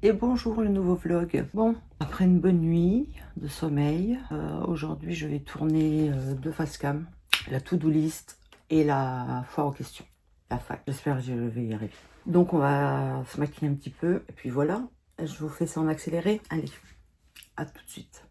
Et bonjour, le nouveau vlog. Bon, après une bonne nuit de sommeil, aujourd'hui je vais tourner deux facecam, la to-do list et la foire aux questions, la fac. J'espère que je vais y arriver. Donc on va se maquiller un petit peu et puis voilà, je vous fais ça en accéléré. Allez, à tout de suite.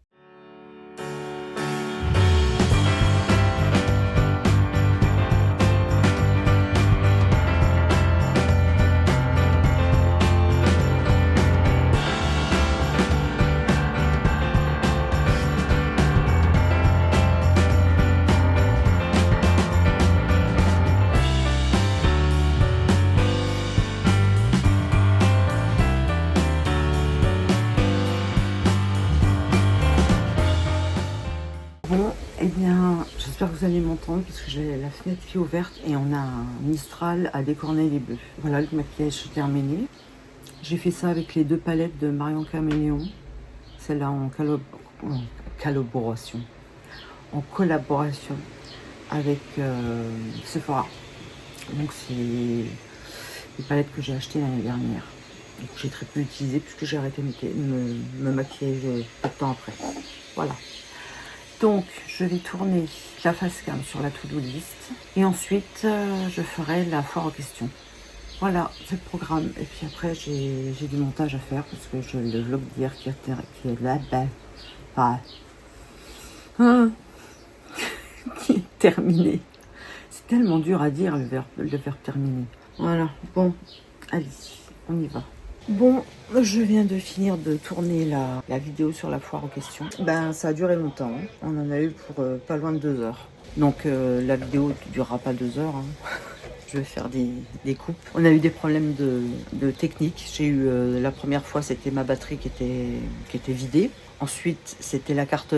Bon, eh bien, j'espère que vous allez m'entendre puisque j'ai la fenêtre qui est ouverte et on a un Mistral à décorner les bœufs. Voilà, le maquillage est terminé. J'ai fait ça avec les deux palettes de Marion Caméléon, celle-là en collaboration avec Sephora. Donc c'est les palettes que j'ai achetées l'année dernière. Donc j'ai très peu utilisé puisque j'ai arrêté de me maquiller peu de temps après. Voilà. Donc, je vais tourner la facecam sur la to-do list et ensuite, je ferai la foire aux questions. Voilà, c'est le programme. Et puis après, j'ai du montage à faire parce que j'ai le vlog d'hier qui est là-bas. Qui est terminé. C'est tellement dur à dire le verbe terminer. Voilà, bon, allez, on y va. Bon, je viens de finir de tourner la vidéo sur la foire aux questions. Ben, ça a duré longtemps. Hein. On en a eu pour pas loin de 2 heures. Donc, la vidéo ne durera pas 2 heures. Hein. Je vais faire des coupes. On a eu des problèmes de technique. J'ai eu, la première fois, c'était ma batterie qui était vidée. Ensuite, c'était la carte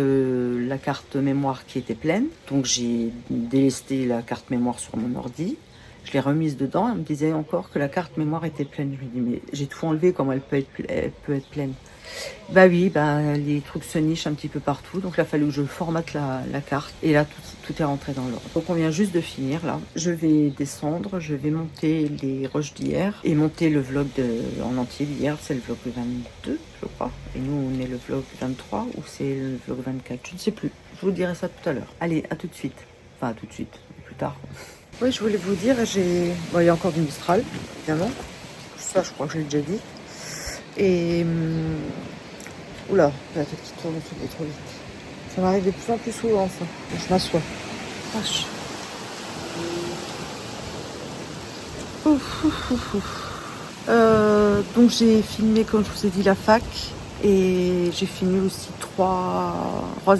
mémoire qui était pleine. Donc, j'ai délesté la carte mémoire sur mon ordi. Je l'ai remise dedans, elle me disait encore que la carte mémoire était pleine. Je lui dis mais j'ai tout enlevé, comment elle peut être pleine? Bah oui, bah les trucs se nichent un petit peu partout, donc il a fallu que je formate la carte et là tout est rentré dans l'ordre. Donc on vient juste de finir là. Je vais descendre, je vais monter les rushs d'hier et monter le vlog en entier d'hier. C'est le vlog 22 je crois, et nous on est le vlog 23 ou c'est le vlog 24, je ne sais plus. Je vous dirai ça tout à l'heure. Allez, à tout de suite. Enfin à tout de suite, plus tard. Oui, je voulais vous dire, bon, il y a encore du Mistral, évidemment. Ça, je crois que je l'ai déjà dit. Et... oula, la tête qui tourne trop vite. Ça m'arrive de plus en plus souvent, ça. Je m'assois. Vache. Donc, j'ai filmé, comme je vous ai dit, la fac. Et j'ai fini aussi trois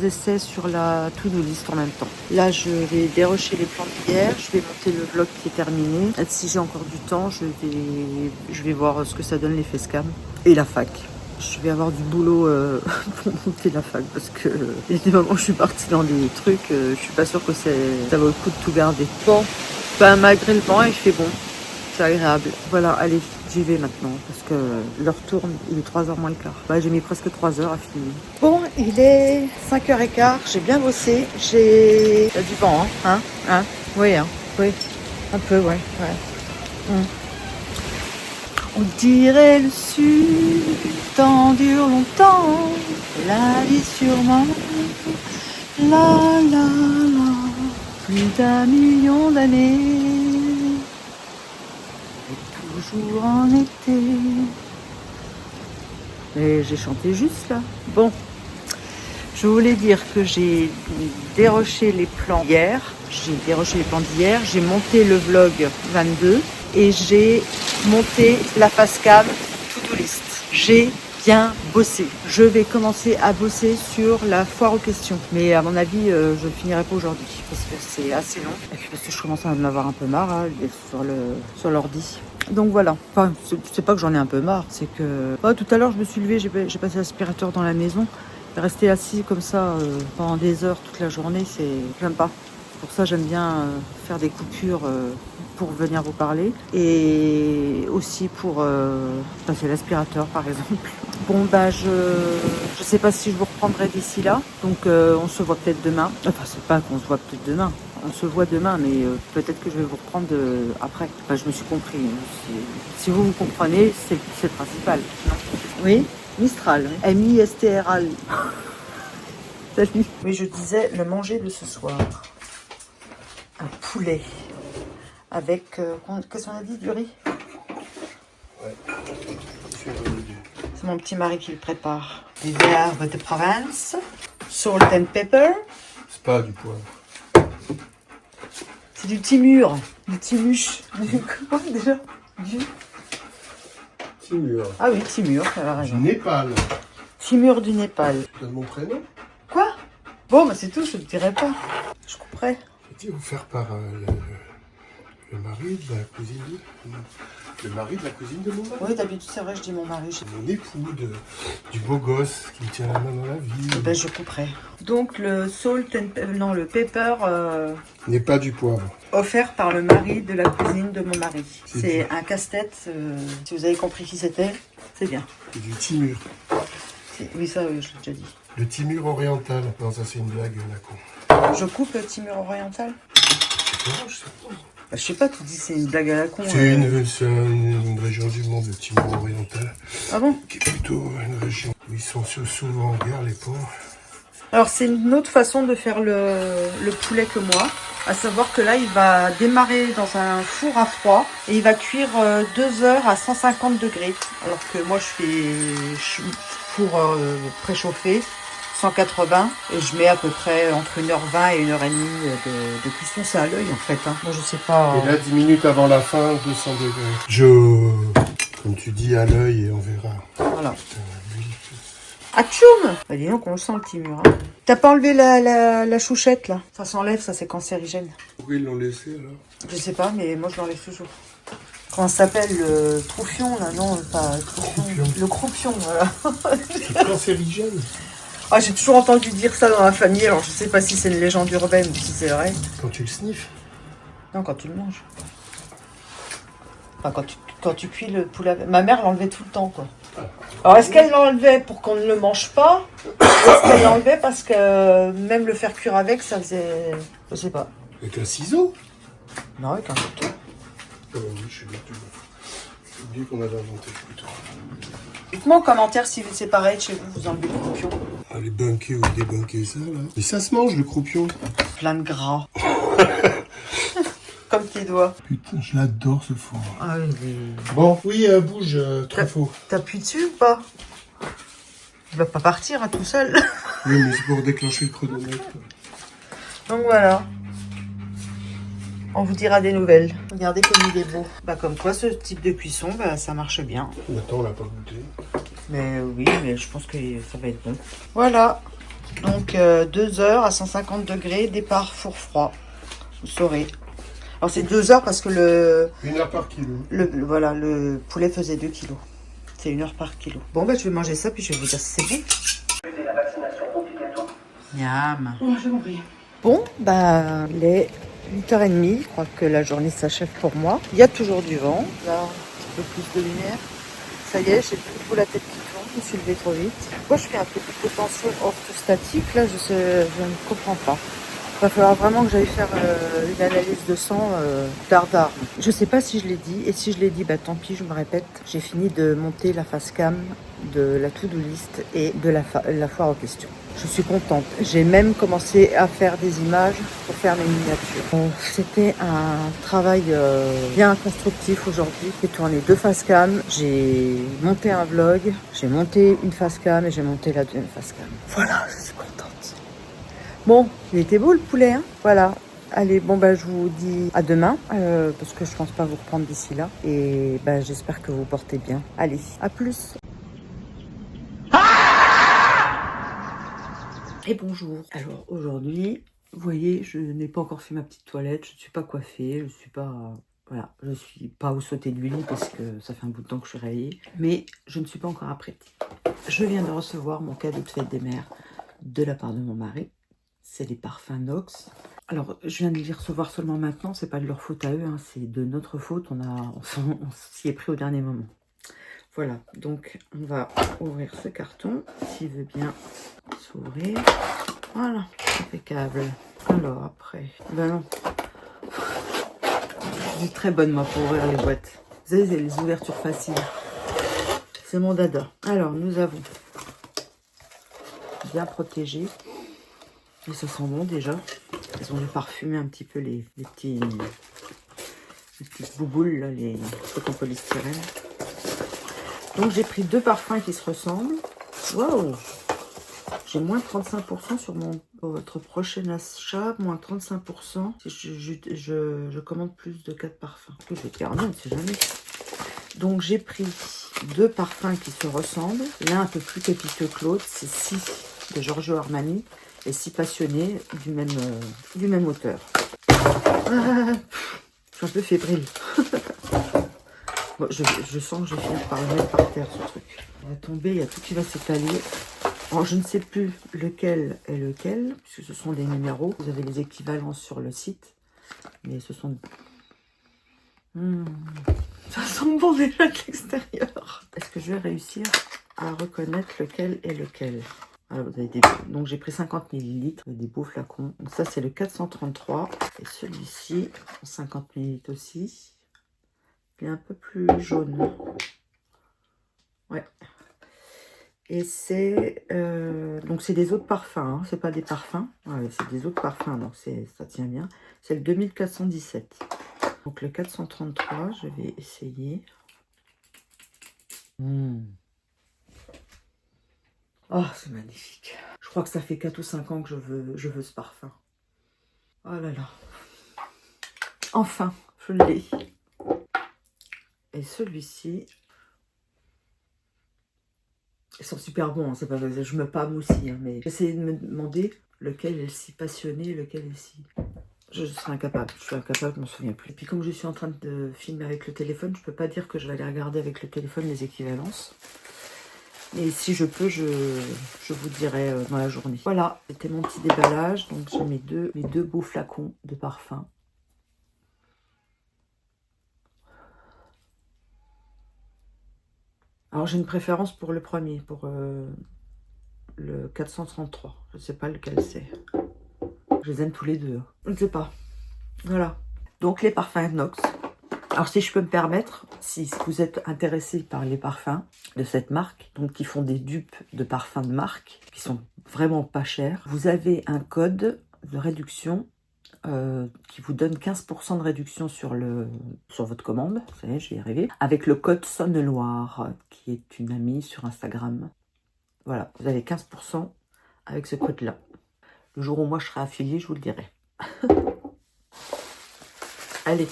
essais sur la to-do list en même temps. Là, je vais dérocher les plans d'hier. Je vais monter le vlog qui est terminé. Et si j'ai encore du temps, je vais voir ce que ça donne les facecam et la fac. Je vais avoir du boulot pour monter la fac parce que il y a des moments où je suis partie dans des trucs. Je suis pas sûre que ça vaut le coup de tout garder. Bon, ben, malgré le vent, il fait bon. C'est agréable. Voilà, allez, j'y vais maintenant parce que l'heure tourne, il est 3h moins le quart. Bah, j'ai mis presque 3 heures à finir. Bon, il est 5h15, j'ai bien bossé. Il y a du vent, hein, oui, oui, un peu, ouais. On dirait le sud, tant dure longtemps, la vie sûrement, la, plus d'1 million d'années. Toujours en été. Et j'ai chanté juste là. Bon, je voulais dire que j'ai déroché les plans d'hier. J'ai monté le vlog 22 et j'ai monté la facecam to-do list. J'ai bien bossé. Je vais commencer à bosser sur la foire aux questions. Mais à mon avis, je ne finirai pas aujourd'hui parce que c'est assez long. Et puis parce que je commence à en avoir un peu marre hein, sur l'ordi. Donc voilà, enfin, c'est pas que j'en ai un peu marre, c'est que tout à l'heure je me suis levée, j'ai passé l'aspirateur dans la maison. Rester assis comme ça pendant des heures toute la journée, j'aime pas. Pour ça j'aime bien faire des coupures pour venir vous parler et aussi pour passer l'aspirateur par exemple. Bon bah je sais pas si je vous reprendrai d'ici là, donc on se voit peut-être demain. Enfin c'est pas qu'on se voit peut-être demain, On se voit demain, mais peut-être que je vais vous reprendre après. Enfin, je me suis compris. Si vous me comprenez, c'est le principal. Non. Oui, Mistral. M-I-S-T-R-A-L. Salut. Oui, je disais le manger de ce soir. Un poulet. Avec, qu'est-ce qu'on a dit, du riz? Ouais. C'est mon petit mari qui le prépare. Des herbes de Provence. Salt and pepper. C'est pas du poivre. C'est du timur. Du timuche. Comment déjà? Du... Timur. Ah oui, timur, ça va Du raison. Népal. Timur du Népal. Je donne mon prénom. Quoi? Bon, bah c'est tout, je ne dirai pas. Je couperai. J'ai dit offert par le mari de la cousine le mari de la cousine de mon mari. Oui, d'habitude, c'est vrai, je dis mon mari. C'est mon époux, du beau gosse qui me tient la main dans la vie. Eh ben, je couperai. Donc, le salt and... non, le pepper N'est pas du poivre. offert par le mari de la cousine de mon mari. C'est C'est un casse-tête. Si vous avez compris qui c'était, c'est bien. C'est du timur. Oui, ça, je l'ai déjà dit. Le timur oriental. Non, ça c'est une blague, la con. Je coupe le timur oriental? Non, je sais pas. Bah, je sais pas, tu dis c'est une blague à la con. C'est une région du monde, le timur oriental, Ah bon? qui est plutôt une région où ils sont souvent en guerre, les pauvres. Alors, c'est une autre façon de faire le poulet que moi. À savoir que là, il va démarrer dans un four à froid et il va cuire 2 heures à 150 degrés. Alors que moi, je fais four préchauffé, 180. Et je mets à peu près entre 1h20 et 1h30 de cuisson. C'est à l'œil, en fait. Hein. Moi, je sais pas... Et là, 10 minutes avant la fin, 200 degrés. Comme tu dis, à l'œil et on verra. Voilà. Putain, lui, Atchoum! Bah, dis donc, on le sent, le petit mur. Hein. T'as pas enlevé la chouchette, là? Ça s'enlève, ça, c'est cancérigène. pourquoi ils l'ont laissé, alors? Je sais pas, mais moi, je l'enlève toujours. Comment ça s'appelle? Le troufion, là? Non, pas le troufion. Croupion. Le croupion, voilà. C'est cancérigène. Ah, j'ai toujours entendu dire ça dans la famille, alors je sais pas si c'est une légende urbaine ou si c'est vrai. Quand tu le sniffes. Non, quand tu le manges. Enfin, quand tu cuis le poulet. Ma mère l'enlevait tout le temps, quoi. Alors, est-ce qu'elle l'enlevait pour qu'on ne le mange pas? Ou est-ce qu'elle l'enlevait parce que même le faire cuire avec, ça faisait... Je sais pas. Avec un ciseau. Non, avec un couteau. Oui, je suis bête. J'ai oublié qu'on avait inventé le couteau. Dites-moi en commentaire si c'est pareil chez vous, vous enlevez le croupion. Allez bunker ou débunker ça, là. Mais ça se mange, le croupion. Plein de gras. Comme tes doigts. Putain, je l'adore, ce four. Ah oui, oui. Bon, oui, bouge, truffaut. T'appuies dessus ou pas? Il va pas partir, hein, tout seul. Oui, mais c'est pour déclencher le chronomètre. Donc voilà. On vous dira des nouvelles. Regardez comme il est beau. Bah comme quoi, ce type de cuisson, bah, ça marche bien. Maintenant, on l'a pas goûté. Mais oui, mais je pense que ça va être bon. Voilà. Donc 2 heures à 150 degrés, départ four froid. Vous saurez. Alors c'est 2 heures parce que 1 heure par kilo. voilà, le poulet faisait 2 kilos. C'est 1 heure par kilo. Bon bah je vais manger ça puis je vais vous dire si c'est bon. La vaccination obligatoire. Miam. Oh, j'ai compris. Bon, bah il est 8h30. Je crois que la journée s'achève pour moi. Il y a toujours du vent. Là, un petit peu plus de lumière. Ça y est, j'ai plus trop la tête qui tourne. Je me suis levée trop vite. Pourquoi je fais un peu de tension orthostatique? Là, je ne comprends pas. Il va falloir vraiment que j'aille faire une analyse de sang dardard. Je sais pas si je l'ai dit, et si je l'ai dit, bah tant pis, je me répète. J'ai fini de monter la face cam de la to-do list et de la foire aux questions. Je suis contente. J'ai même commencé à faire des images pour faire mes miniatures. Bon, c'était un travail bien constructif aujourd'hui. J'ai tourné 2 face cam, j'ai monté un vlog, j'ai monté une face cam et j'ai monté la deuxième face cam. Voilà, je suis contente. Bon, il était beau le poulet, hein. Voilà. Allez, bon bah je vous dis à demain, parce que je pense pas vous reprendre d'ici là. Et bah j'espère que vous portez bien. Allez, à plus. Et bonjour. Alors aujourd'hui, vous voyez, je n'ai pas encore fait ma petite toilette, je ne suis pas coiffée, je suis pas... Voilà, je suis pas au sauté du lit parce que ça fait un bout de temps que je suis réveillée. Mais je ne suis pas encore apprêtée. Je viens de recevoir mon cadeau de fête des mères de la part de mon mari. C'est les parfums Nox. Alors, je viens de les recevoir seulement maintenant. C'est pas de leur faute à eux, hein, c'est de notre faute. On s'y est pris au dernier moment. Voilà, donc on va ouvrir ce carton, s'il veut bien s'ouvrir. Voilà, impeccable. Alors après, ben non. Je suis très bonne moi pour ouvrir les boîtes. Vous savez, les ouvertures faciles. C'est mon dada. Alors, nous avons bien protégé. Et ça sent bon déjà. Ils ont dû parfumer un petit peu les petites bouboules, là, les trucs en polystyrène. Donc j'ai pris 2 parfums qui se ressemblent. Waouh! J'ai moins 35% sur votre prochain achat, moins 35% si je commande plus de 4 parfums. Je vais faire bien, on ne sait jamais. Donc j'ai pris 2 parfums qui se ressemblent. L'un un peu plus capiteux que l'autre, c'est 6 de Giorgio Armani et 6 passionnés du même auteur. Ah, je suis un peu fébrile. Bon, je sens que je vais finir par le mettre par terre, ce truc. Il va tomber, il y a tout qui va s'étaler. Alors, je ne sais plus lequel est lequel, puisque ce sont des numéros. Vous avez les équivalences sur le site. Mais ce sont... Ça sent bon déjà de l'extérieur. Est-ce que je vais réussir à reconnaître lequel est lequel? Alors, vous avez des... Donc j'ai pris 50 ml, des beaux flacons. Donc ça c'est le 433. Et celui-ci, 50 ml aussi. Il est un peu plus jaune. Ouais. Et c'est donc c'est des autres parfums, hein. C'est pas des parfums. Ouais, c'est des autres parfums, donc ça tient bien. C'est le 2417. Donc le 433, je vais essayer. Oh, c'est magnifique. Je crois que ça fait 4 ou 5 ans que je veux ce parfum. Oh là là. Enfin, je l'ai. Et celui-ci, ils sont super bons, hein, c'est pas vrai, je me pâme aussi, hein, mais j'essaie de me demander lequel est le si passionné, lequel est si... Je suis incapable, je m'en souviens plus. Et puis comme je suis en train de filmer avec le téléphone, je peux pas dire que je vais aller regarder avec le téléphone les équivalences. Mais si je peux, je vous dirai dans la journée. Voilà, c'était mon petit déballage. Donc j'ai mes deux beaux flacons de parfum. Alors j'ai une préférence pour le premier, pour le 433. Je ne sais pas lequel c'est. Je les aime tous les deux. Je ne sais pas. Voilà. Donc les parfums Nox. Alors si je peux me permettre, si vous êtes intéressé par les parfums de cette marque, donc qui font des dupes de parfums de marque, qui sont vraiment pas chers, vous avez un code de réduction qui vous donne 15% de réduction sur votre commande. Vous savez, je vais y arriver. Avec le code Sonneloire, qui est une amie sur Instagram. Voilà, vous avez 15% avec ce code-là. Le jour où moi je serai affiliée, je vous le dirai. Allez,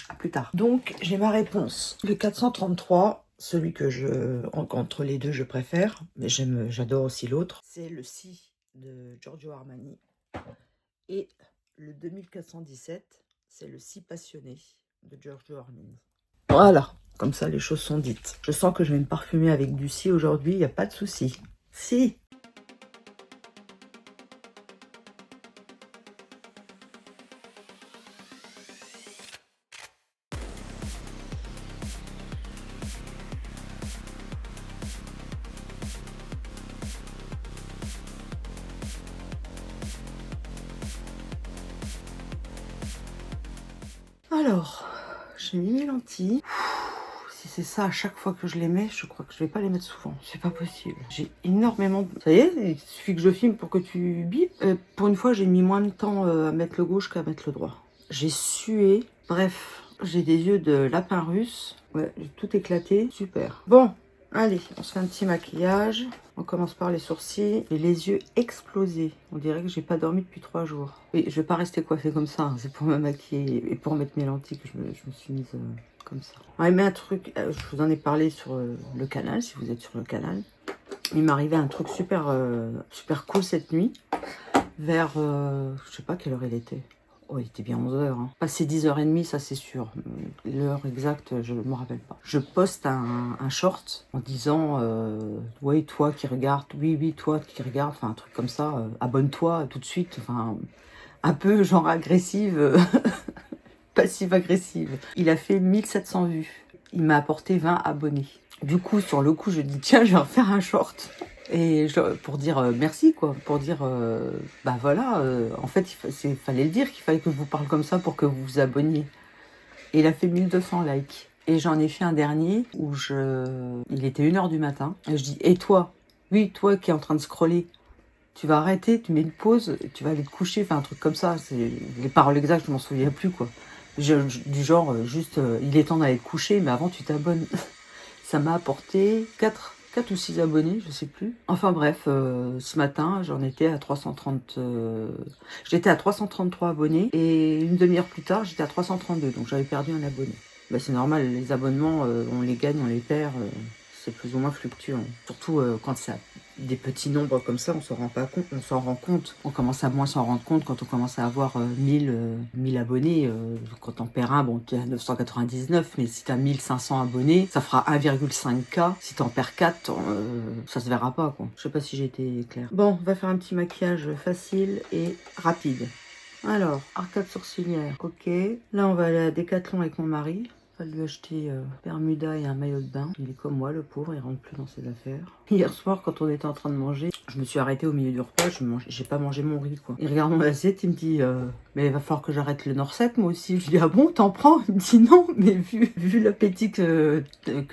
à plus tard. Donc, j'ai ma réponse. Le 433, celui que entre les deux, je préfère, mais j'adore aussi l'autre. C'est le Si de Giorgio Armani. Et le 2417, c'est le Si passionné de Giorgio Armani. Voilà, comme ça les choses sont dites. Je sens que je vais me parfumer avec du Si aujourd'hui, il n'y a pas de souci. Si. Alors, j'ai mis mes lentilles. Si c'est ça à chaque fois que je les mets, je crois que je vais pas les mettre souvent. C'est pas possible. J'ai énormément de... Ça y est, il suffit que je filme pour que tu bipes. Pour une fois, j'ai mis moins de temps à mettre le gauche qu'à mettre le droit. J'ai sué. Bref, j'ai des yeux de lapin russe. Ouais, j'ai tout éclaté. Super. Bon, allez, on se fait un petit maquillage. On commence par les sourcils et les yeux explosés. On dirait que j'ai pas dormi depuis 3 jours. Oui, je vais pas rester coiffée comme ça. Hein. C'est pour me maquiller et pour mettre mes lentilles que je me suis mise comme ça. On mais un truc, je vous en ai parlé sur le canal, si vous êtes sur le canal. Il m'est arrivé un truc super cool cette nuit. Vers, je sais pas quelle heure il était. Oh, il était bien 11h. Hein. Passé 10h30, ça c'est sûr. L'heure exacte, je ne me rappelle pas. Je poste un short en disant ouais, toi qui regardes, oui, toi qui regardes, enfin un truc comme ça, abonne-toi tout de suite. Enfin, un peu genre agressive, passive-agressive. Il a fait 1700 vues. Il m'a apporté 20 abonnés. Du coup, sur le coup, je dis tiens, je vais en faire un short. Et pour dire merci, quoi. Pour dire, bah voilà, en fait, fallait le dire qu'il fallait que je vous parle comme ça pour que vous vous abonniez. Et il a fait 1200 likes. Et j'en ai fait un dernier où il était 1h du matin. Et je dis, et toi? Oui, toi qui es en train de scroller. Tu vas arrêter, tu mets une pause, tu vas aller te coucher, enfin un truc comme ça. C'est les paroles exactes, je m'en souviens plus, quoi. Du genre, juste, il est temps d'aller te coucher, mais avant tu t'abonnes. Ça m'a apporté 4 ou 6 abonnés, je sais plus. Enfin bref, ce matin, j'en étais à 330... j'étais à 333 abonnés, et une demi-heure plus tard, j'étais à 332, donc j'avais perdu un abonné. Bah, c'est normal, les abonnements, on les gagne, on les perd, c'est plus ou moins fluctuant. Surtout quand ça des petits nombres comme ça, on s'en rend pas compte, on s'en rend compte. On commence à moins s'en rendre compte quand on commence à avoir 1000 abonnés. Quand on perd un, bon, tu es à 999, mais si tu as 1500 abonnés, ça fera 1,5K. Si tu en perds 4, ça se verra pas, quoi. Je sais pas si j'ai été claire. Bon, on va faire un petit maquillage facile et rapide. Alors, arcade sourcilière, ok. Là, on va aller à Decathlon avec mon mari. On va lui acheter Bermuda et un maillot de bain. Il est comme moi, le pauvre, il rentre plus dans ses affaires. Hier soir, quand on était en train de manger, je me suis arrêtée au milieu du repas, j'ai pas mangé mon riz, quoi. Il regarde mon assiette, il me dit mais il va falloir que j'arrête le Norsec, moi aussi. Je lui dis ah bon, t'en prends? Il me dit non, mais vu l'appétit que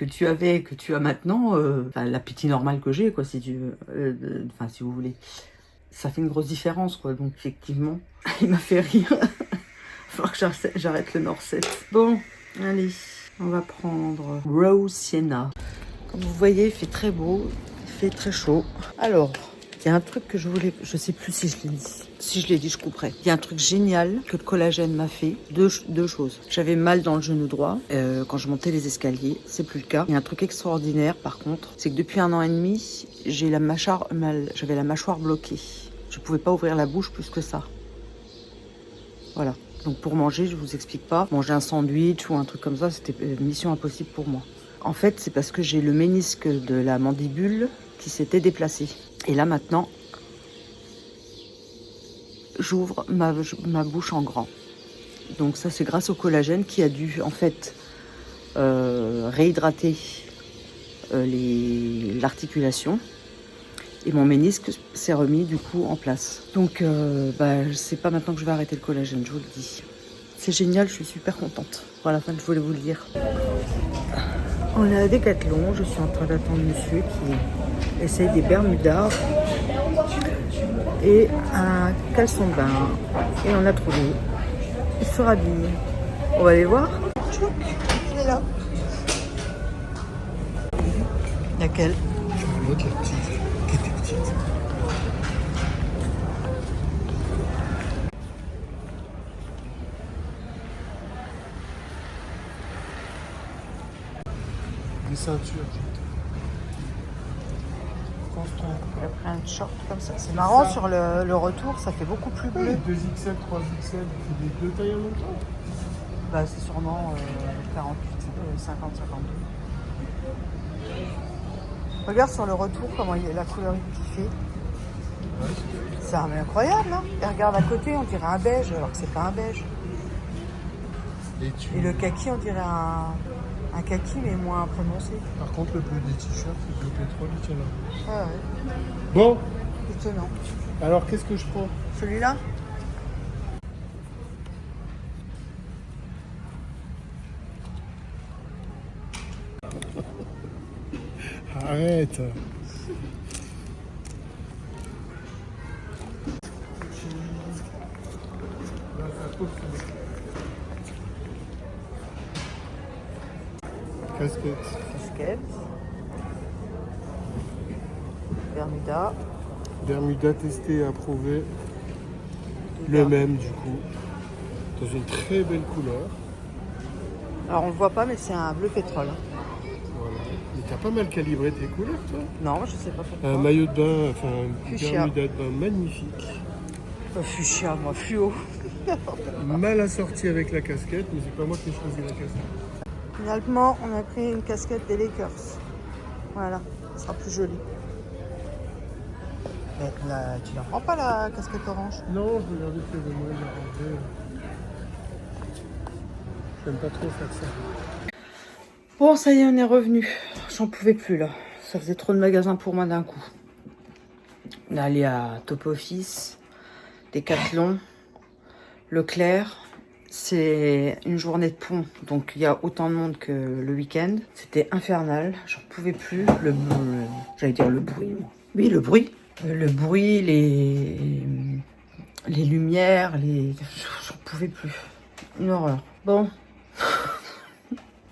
tu avais et que tu as maintenant, l'appétit normal que j'ai, quoi, si tu veux, si vous voulez. Ça fait une grosse différence, quoi. Donc effectivement, il m'a fait rire. Il va falloir que j'arrête le Norsec. Bon. Allez, on va prendre Rose Sienna. Comme vous voyez, il fait très beau, il fait très chaud. Alors, il y a un truc que je voulais... Je sais plus si je l'ai dit. Si je l'ai dit, je couperai. Il y a un truc génial que le collagène m'a fait. Deux choses. J'avais mal dans le genou droit quand je montais les escaliers. C'est plus le cas. Il y a un truc extraordinaire, par contre. C'est que depuis 1 an et demi, j'avais la mâchoire bloquée. Je ne pouvais pas ouvrir la bouche plus que ça. Voilà. Donc pour manger, je vous explique pas. Manger un sandwich ou un truc comme ça, c'était mission impossible pour moi. En fait, c'est parce que j'ai le ménisque de la mandibule qui s'était déplacé. Et là maintenant, j'ouvre ma bouche en grand. Donc ça, c'est grâce au collagène qui a dû en fait réhydrater l'articulation. Et mon ménisque s'est remis du coup en place. Donc c'est pas maintenant que je vais arrêter le collagène, je vous le dis. C'est génial, je suis super contente. Voilà, je voulais vous le dire. On est à Decathlon, je suis en train d'attendre monsieur qui essaye des Bermudas et un caleçon de bain. Et on a trouvé. Il se rhabille. On va aller voir. Tchouk, il est là. Laquelle? L'autre, la petite. Qui était petite. Des ceintures. Il a pris un short comme ça. C'est marrant, sur le retour, ça fait beaucoup plus bleu. 2XL, 3XL, c'est des 2 tailles en même temps. Bah, c'est sûrement 48, 50, 52. Regarde sur le retour comment la couleur qu'il fait. C'est incroyable, hein. Et regarde à côté, on dirait un beige, alors que c'est pas un beige. Et le kaki, on dirait un kaki, mais moins prononcé. Par contre, le bleu des t-shirts, c'est le pétrole, il tient là. Ah ouais. Bon, Étonnant. alors qu'est-ce que je prends? Celui-là? Arrête. Casquette. Bermuda. Bermuda testé et approuvé. Le même du coup. Dans une très belle couleur. Alors on le voit pas, mais c'est un bleu pétrole. Voilà. Mais t'as pas mal calibré tes couleurs, toi. Non, je sais pas pourquoi. Un maillot de bain, enfin un Fuchsia. Bermuda de bain magnifique. Fuchsia, moi, fluo. Mal assorti avec la casquette, mais c'est pas moi qui ai choisi la casquette. Finalement, on a pris une casquette des Lakers. Voilà, ce sera plus joli. Mais tu la prends pas la casquette orange? Non, je regardais que le moi, j'ai enlevé. J'aime pas trop faire ça. Bon, ça y est, on est revenu. J'en pouvais plus là. Ça faisait trop de magasins pour moi d'un coup. d'aller à Top Office, Decathlon, Leclerc. C'est une journée de pont, donc il y a autant de monde que le week-end. C'était infernal, j'en pouvais plus. J'allais dire le bruit. Oui, le bruit. Le bruit, les lumières, j'en pouvais plus. Une horreur. Bon.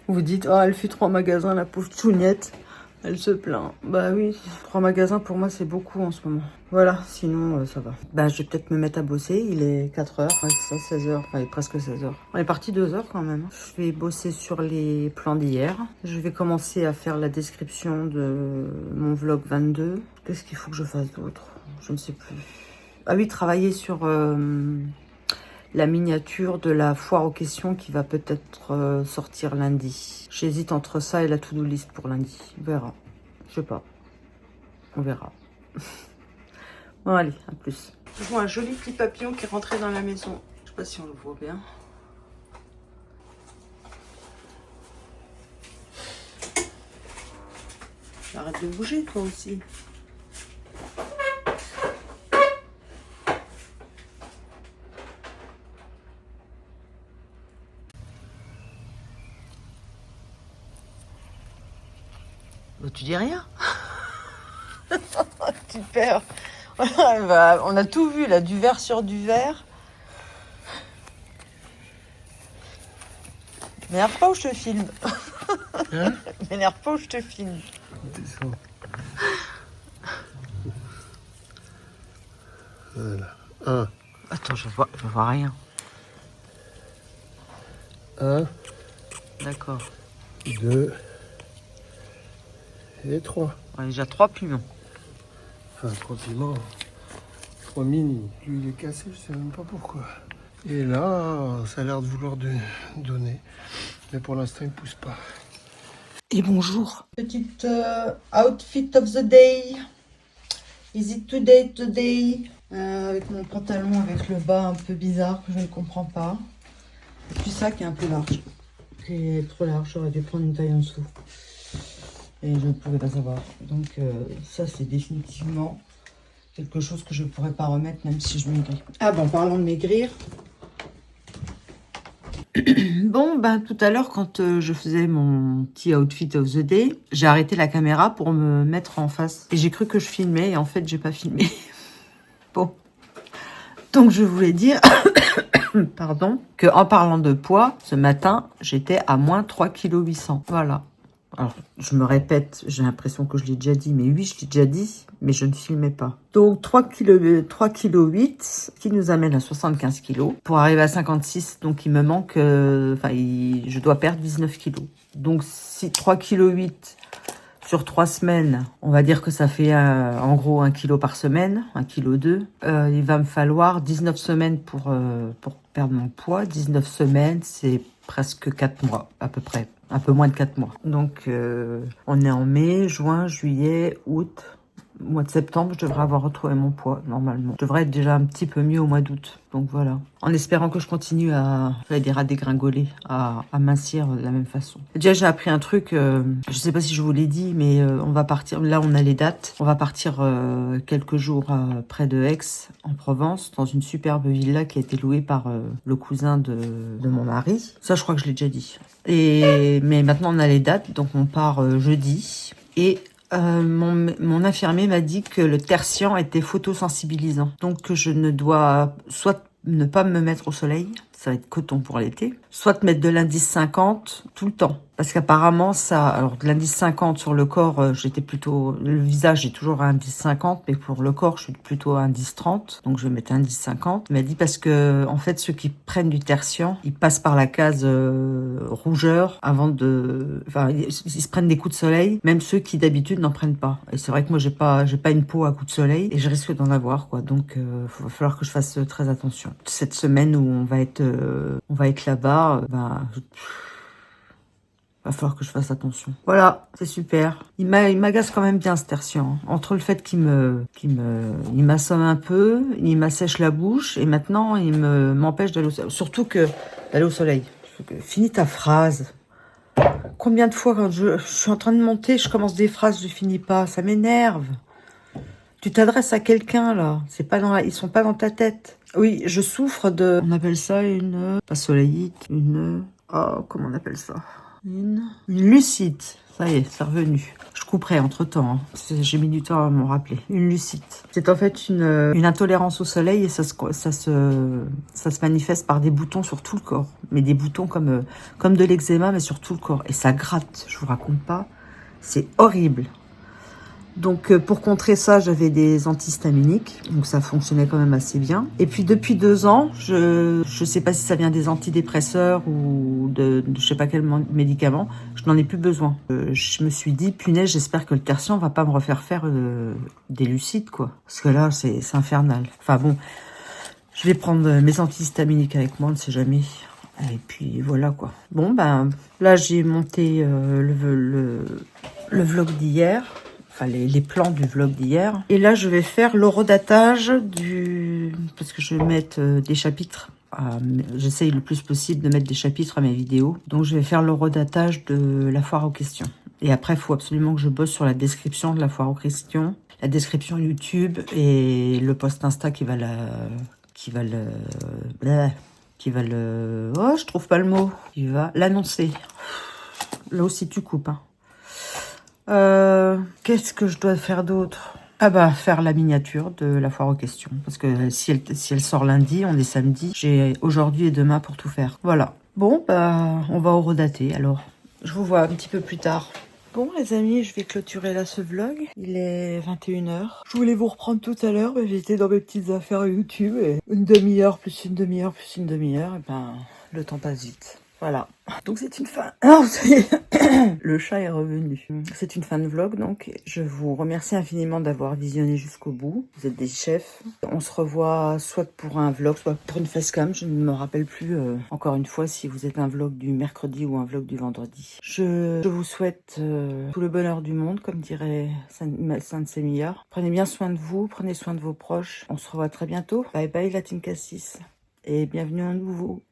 Vous dites, oh, elle fait 3 magasins, la pauvre Chouniette. Elle se plaint. Bah oui, 3 magasins pour moi c'est beaucoup en ce moment. Voilà, sinon ça va. Bah je vais peut-être me mettre à bosser, il est 4h, ouais, c'est ça, 16h, enfin il est presque 16h. On est parti 2h quand même. Je vais bosser sur les plans d'hier. Je vais commencer à faire la description de mon vlog 22. Qu'est-ce qu'il faut que je fasse d'autre? Je ne sais plus. Ah oui, travailler sur la miniature de la foire aux questions qui va peut-être sortir lundi. J'hésite entre ça et la to-do list pour lundi. On verra. Je sais pas. On verra. Bon, allez, à plus. Je vois un joli petit papillon qui est rentré dans la maison. Je sais pas si on le voit bien. Arrête de bouger, toi aussi. Tu dis rien. Super. On a tout vu là, du vert sur du vert. M'énerve pas où je te filme. Hein? M'énerve pas où je te filme. Descends. Voilà. 1. Attends, je vois rien. 1, D'accord. 2 et 3. On a déjà 3 piments. Enfin, 3 piments. 3 mini. Lui, il est cassé, je sais même pas pourquoi. Et là, ça a l'air de vouloir donner. Mais pour l'instant, il ne pousse pas. Et bonjour. Petite outfit of the day. Is it today? Avec mon pantalon avec le bas un peu bizarre que je ne comprends pas. Et puis ça qui est un peu large. Qui est trop large, j'aurais dû prendre une taille en dessous. Et je ne pouvais pas savoir. Donc ça c'est définitivement quelque chose que je ne pourrais pas remettre même si je maigris. Ah bon, parlons de maigrir. Bon, ben tout à l'heure quand je faisais mon petit outfit of the day, j'ai arrêté la caméra pour me mettre en face. Et j'ai cru que je filmais et en fait j'ai pas filmé. Bon. Donc je voulais dire, pardon, que en parlant de poids, ce matin, j'étais à moins 3,8 kg. Voilà. Alors, je me répète, j'ai l'impression que je l'ai déjà dit, mais oui, je l'ai déjà dit, mais je ne filmais pas. Donc, 3,8 kg, qui nous amène à 75 kg. Pour arriver à 56, donc il me manque, je dois perdre 19 kg. Donc, si 3,8 kg sur 3 semaines, on va dire que ça fait en gros 1 kg par semaine, 1,2 kg. Il va me falloir 19 semaines pour perdre mon poids. 19 semaines, c'est presque 4 mois, à peu près. Un peu moins de 4 mois. Donc, on est en mai, juin, juillet, août. Au mois de septembre, je devrais avoir retrouvé mon poids, normalement. Je devrais être déjà un petit peu mieux au mois d'août. Donc voilà. En espérant que je continue à dégringoler, à mincir de la même façon. Déjà, j'ai appris un truc, je sais pas si je vous l'ai dit, mais on va partir, là on a les dates. On va partir quelques jours près de Aix, en Provence, dans une superbe villa qui a été louée par le cousin de mon mari. Ça, je crois que je l'ai déjà dit. Mais maintenant on a les dates, donc on part jeudi. Et mon infirmier m'a dit que le tertian était photosensibilisant. Donc que je ne dois soit ne pas me mettre au soleil, ça va être coton pour l'été, soit mettre de l'indice 50 tout le temps. Parce qu'apparemment, alors de l'indice 50 sur le corps, le visage, j'ai toujours un indice 50, mais pour le corps, je suis plutôt à indice 30, donc je vais mettre indice 50. Il m'a dit parce que, en fait, ceux qui prennent du tertian, ils passent par la case rougeur ils se prennent des coups de soleil, même ceux qui d'habitude n'en prennent pas. Et c'est vrai que moi, j'ai pas une peau à coups de soleil, et je risque d'en avoir, quoi. Donc, va falloir que je fasse très attention. Cette semaine où on va être là-bas, va falloir que je fasse attention. Voilà, c'est super. Il m'agace quand même bien ce tertian. Entre le fait qu'il m'assomme un peu, il m'assèche la bouche et maintenant il m'empêche d'aller au soleil. Surtout que d'aller au soleil. Finis ta phrase. Combien de fois quand je suis en train de monter, je commence des phrases, je finis pas. Ça m'énerve. Tu t'adresses à quelqu'un, là. C'est pas dans ils sont pas dans ta tête. Oui, je souffre de... On appelle ça une... Pas soleillite, une... Oh, comment on appelle ça? Une lucite. Ça y est, c'est revenu. Je couperai entre-temps. Hein. J'ai mis du temps à m'en rappeler. Une lucite. C'est en fait une intolérance au soleil et ça se manifeste par des boutons sur tout le corps. Mais des boutons comme de l'eczéma, mais sur tout le corps. Et ça gratte, je vous raconte pas. C'est horrible. Donc pour contrer ça, j'avais des antihistaminiques, donc ça fonctionnait quand même assez bien. Et puis depuis 2 ans, je sais pas si ça vient des antidépresseurs ou de je sais pas quel médicament, je n'en ai plus besoin. Je me suis dit, punaise, j'espère que le tertian va pas me refaire faire des lucides, quoi. Parce que là, c'est infernal. Enfin bon, je vais prendre mes antihistaminiques avec moi, on ne sait jamais. Et puis voilà, quoi. Bon, ben là, j'ai monté le vlog d'hier. Enfin, les plans du vlog d'hier. Et là, je vais faire l'horodatage parce que je vais mettre des chapitres. J'essaye le plus possible de mettre des chapitres à mes vidéos. Donc, je vais faire l'horodatage de la foire aux questions. Et après, il faut absolument que je bosse sur la description de la foire aux questions, la description YouTube et le post Insta qui va oh, je trouve pas le mot. Qui va l'annoncer. Là aussi, tu coupes, hein. Qu'est-ce que je dois faire d'autre? Ah bah, faire la miniature de la foire aux questions. Parce que si elle sort lundi, on est samedi. J'ai aujourd'hui et demain pour tout faire. Voilà. Bon, bah, on va horodater alors. Je vous vois un petit peu plus tard. Bon, les amis, je vais clôturer là ce vlog. Il est 21h. Je voulais vous reprendre tout à l'heure, mais j'étais dans mes petites affaires YouTube. Et une demi-heure, plus une demi-heure, plus une demi-heure. Et ben, le temps passe vite. Voilà. Donc c'est une fin. Alors, le chat est revenu. C'est une fin de vlog, donc je vous remercie infiniment d'avoir visionné jusqu'au bout. Vous êtes des chefs. On se revoit soit pour un vlog, soit pour une facecam. Je ne me rappelle plus encore une fois si vous êtes un vlog du mercredi ou un vlog du vendredi. Je vous souhaite tout le bonheur du monde, comme dirait Sainte Sémilla. Prenez bien soin de vous, prenez soin de vos proches. On se revoit très bientôt. Bye bye la Team Cassis. Et bienvenue à nouveau.